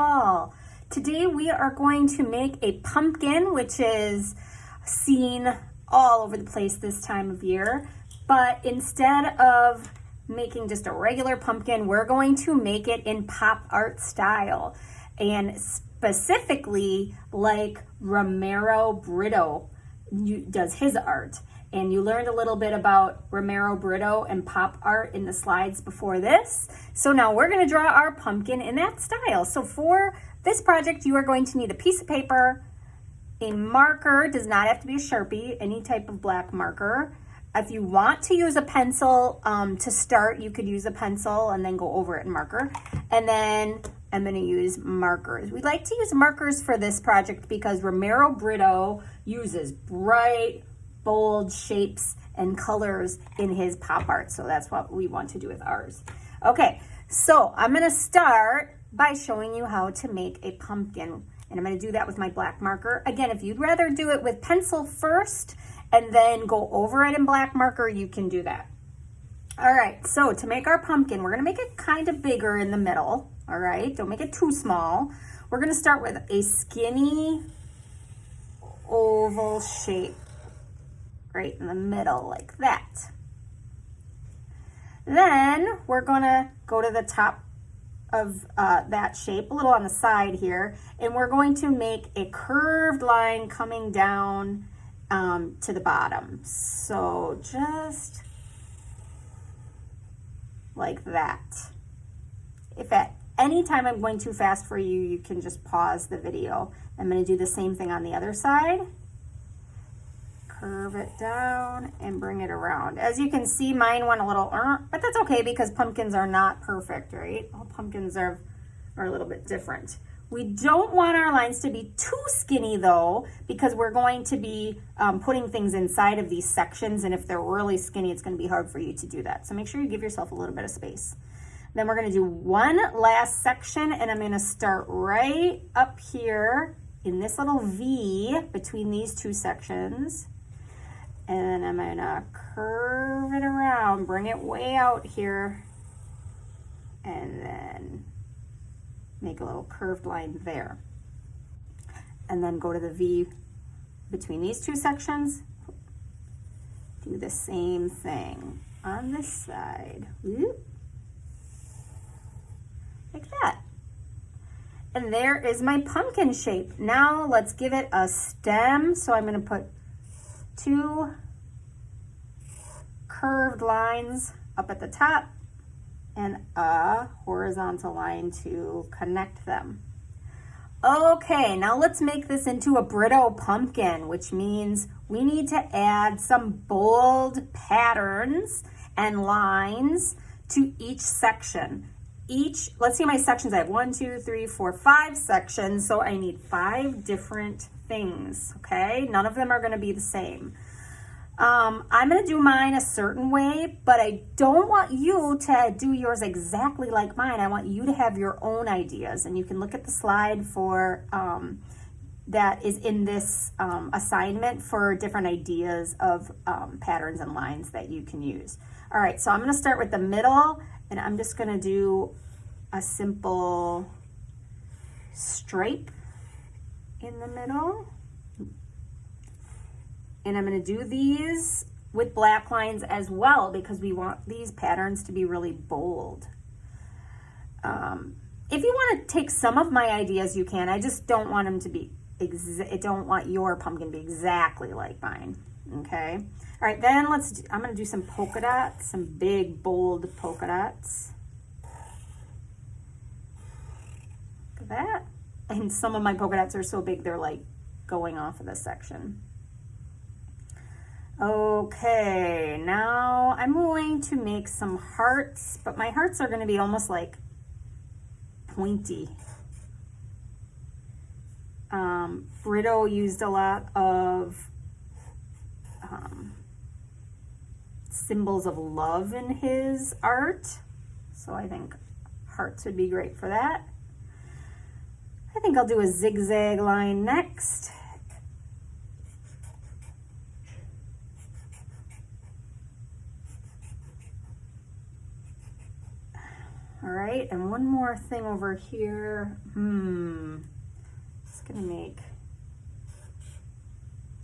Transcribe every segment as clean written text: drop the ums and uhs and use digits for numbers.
fall. Today we are going to make a pumpkin, which is seen all over the place this time of year. But instead of making just a regular pumpkin, we're going to make it in pop art style. And specifically like Romero Britto does his art. And you learned a little bit about Romero Britto and pop art in the slides before this. So now we're going to draw our pumpkin in that style. So for this project, you are going to need a piece of paper, a marker, does not have to be a Sharpie, any type of black marker. If you want to use a pencil to start, you could use a pencil and then go over it in marker. And then I'm going to use markers. We like to use markers for this project because Romero Britto uses bright, bold shapes and colors in his pop art. So that's what we want to do with ours. Okay, so I'm going to start by showing you how to make a pumpkin. And I'm going to do that with my black marker. Again, if you'd rather do it with pencil first and then go over it in black marker, you can do that. All right, so to make our pumpkin, we're going to make it kind of bigger in the middle. All right, don't make it too small. We're going to start with a skinny oval shape right in the middle like that. Then we're going to go to the top of that shape, a little on the side here, and we're going to make a curved line coming down to the bottom. So just like that. If at any time I'm going too fast for you, you can just pause the video. I'm going to do the same thing on the other side. Curve it down and bring it around. As you can see, mine went a little, but that's okay because pumpkins are not perfect, right? All pumpkins are a little bit different. We don't want our lines to be too skinny though, because we're going to be putting things inside of these sections, and if they're really skinny, it's going to be hard for you to do that. So make sure you give yourself a little bit of space. Then we're going to do one last section, and I'm going to start right up here in this little V between these two sections. And then I'm gonna curve it around, bring it way out here, and then make a little curved line there. And then go to the V between these two sections. Do the same thing on this side. Whoop. Like that. And there is my pumpkin shape. Now let's give it a stem. So I'm gonna put two curved lines up at the top and a horizontal line to connect them. Okay, now let's make this into a Britto pumpkin, which means we need to add some bold patterns and lines to each section. Let's see my sections. I have 1, 2, 3, 4, 5 sections, so I need 5 different things, okay? None of them are gonna be the same. I'm gonna do mine a certain way, but I don't want you to do yours exactly like mine. I want you to have your own ideas, and you can look at the slide for that is in this assignment for different ideas of patterns and lines that you can use. All right, so I'm gonna start with the middle, and I'm just gonna do a simple stripe in the middle. And I'm going to do these with black lines as well because we want these patterns to be really bold. If you want to take some of my ideas, you can. I just don't want them to be, I don't want your pumpkin to be exactly like mine, okay? All right, then I'm going to do some polka dots, some big, bold polka dots. Look at that. And some of my polka dots are so big, they're like going off of this section. Okay, now I'm going to make some hearts, but my hearts are going to be almost like pointy. Britto used a lot of symbols of love in his art, so I think hearts would be great for that. I think I'll do a zigzag line next. All right, and one more thing over here. Just gonna make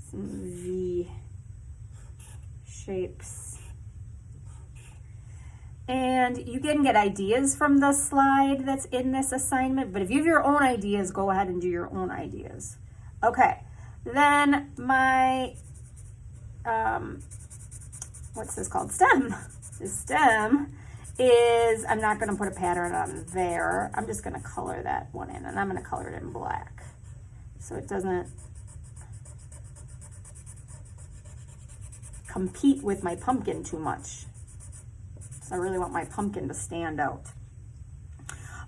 some V shapes. And you can get ideas from the slide that's in this assignment, but if you have your own ideas, go ahead and do your own ideas. Okay, then my, what's this called? Stem. The stem is, I'm not gonna put a pattern on there. I'm just gonna color that one in, and I'm gonna color it in black so it doesn't compete with my pumpkin too much. So I really want my pumpkin to stand out.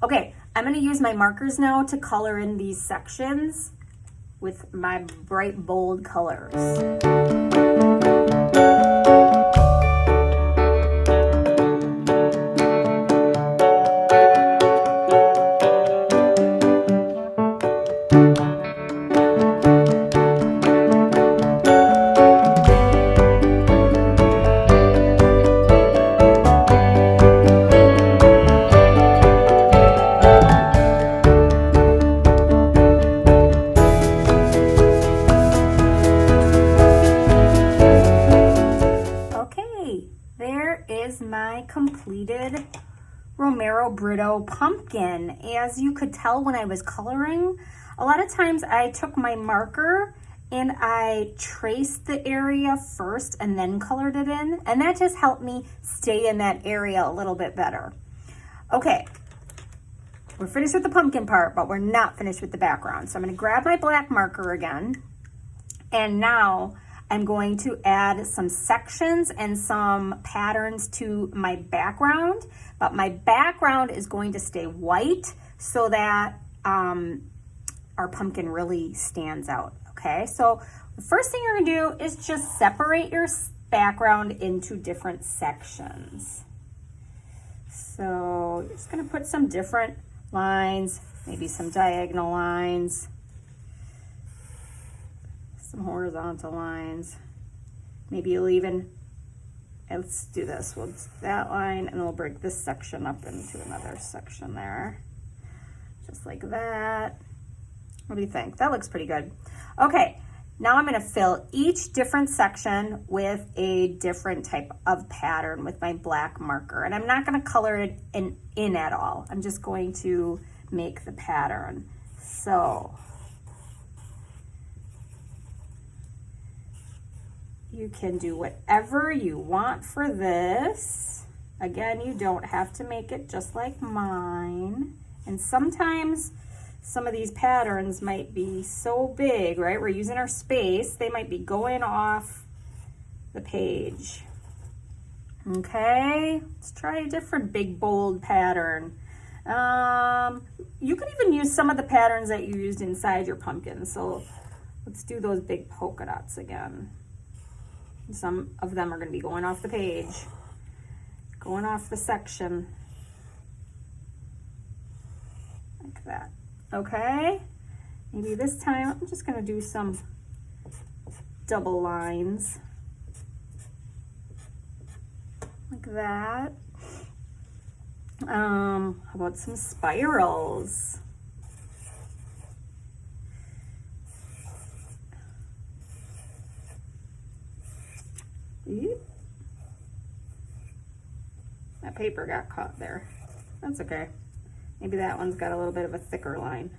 Okay, I'm gonna use my markers now to color in these sections with my bright, bold colors. Completed Romero Britto pumpkin. As you could tell when I was coloring, a lot of times I took my marker and I traced the area first and then colored it in, and that just helped me stay in that area a little bit better. Okay, we're finished with the pumpkin part, but we're not finished with the background. So I'm going to grab my black marker again, and now I'm going to add some sections and some patterns to my background, but my background is going to stay white so that our pumpkin really stands out, okay? So the first thing you're gonna do is just separate your background into different sections. So you're just gonna put some different lines, maybe some diagonal lines, some horizontal lines. Maybe you'll even, let's do this, we'll do that line and we'll break this section up into another section there. Just like that. What do you think? That looks pretty good. Okay, now I'm gonna fill each different section with a different type of pattern with my black marker. And I'm not gonna color it in at all. I'm just going to make the pattern. So, you can do whatever you want for this. Again, you don't have to make it just like mine. And sometimes some of these patterns might be so big, right? We're using our space. They might be going off the page. Okay, let's try a different big, bold pattern. You could even use some of the patterns that you used inside your pumpkin. So let's do those big polka dots again. Some of them are going to be going off the page, going off the section, like that. Okay, maybe this time I'm just going to do some double lines, like that. How about some spirals? That paper got caught there. That's okay. Maybe that one's got a little bit of a thicker line.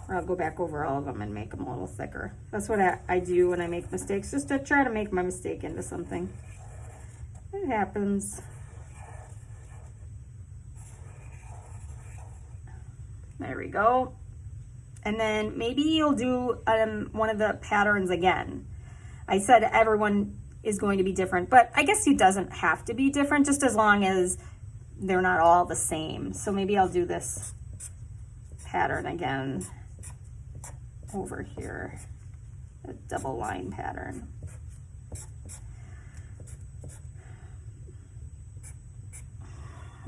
Or I'll go back over all of them and make them a little thicker. That's what I do when I make mistakes, just to try to make my mistake into something. It happens. There we go. And then maybe you'll do one of the patterns again. I said everyone is going to be different, but I guess it doesn't have to be different, just as long as they're not all the same. So maybe I'll do this pattern again over here, a double line pattern.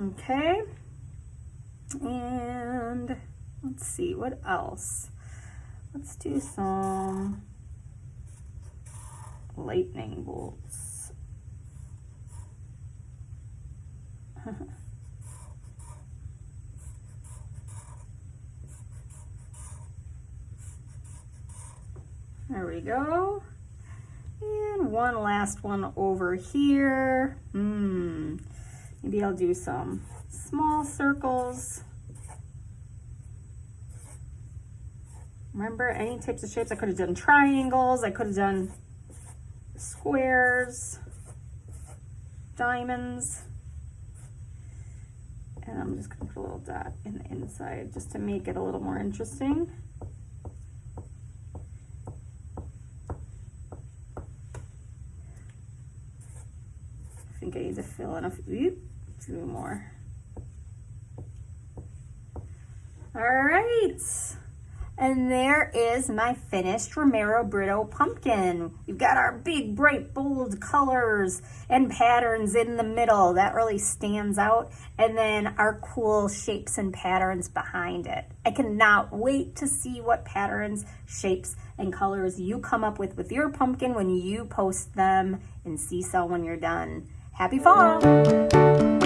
Okay, and let's see, what else? Let's do some lightning bolts. There we go. And one last one over here. Maybe I'll do some small circles. Remember, any types of shapes. I could have done triangles. I could have done squares, diamonds. And I'm just going to put a little dot in the inside just to make it a little more interesting. I think I need to fill in a few more. All right. And there is my finished Romero Britto pumpkin. We've got our big, bright, bold colors and patterns in the middle. That really stands out. And then our cool shapes and patterns behind it. I cannot wait to see what patterns, shapes, and colors you come up with your pumpkin when you post them in Seesaw when you're done. Happy fall!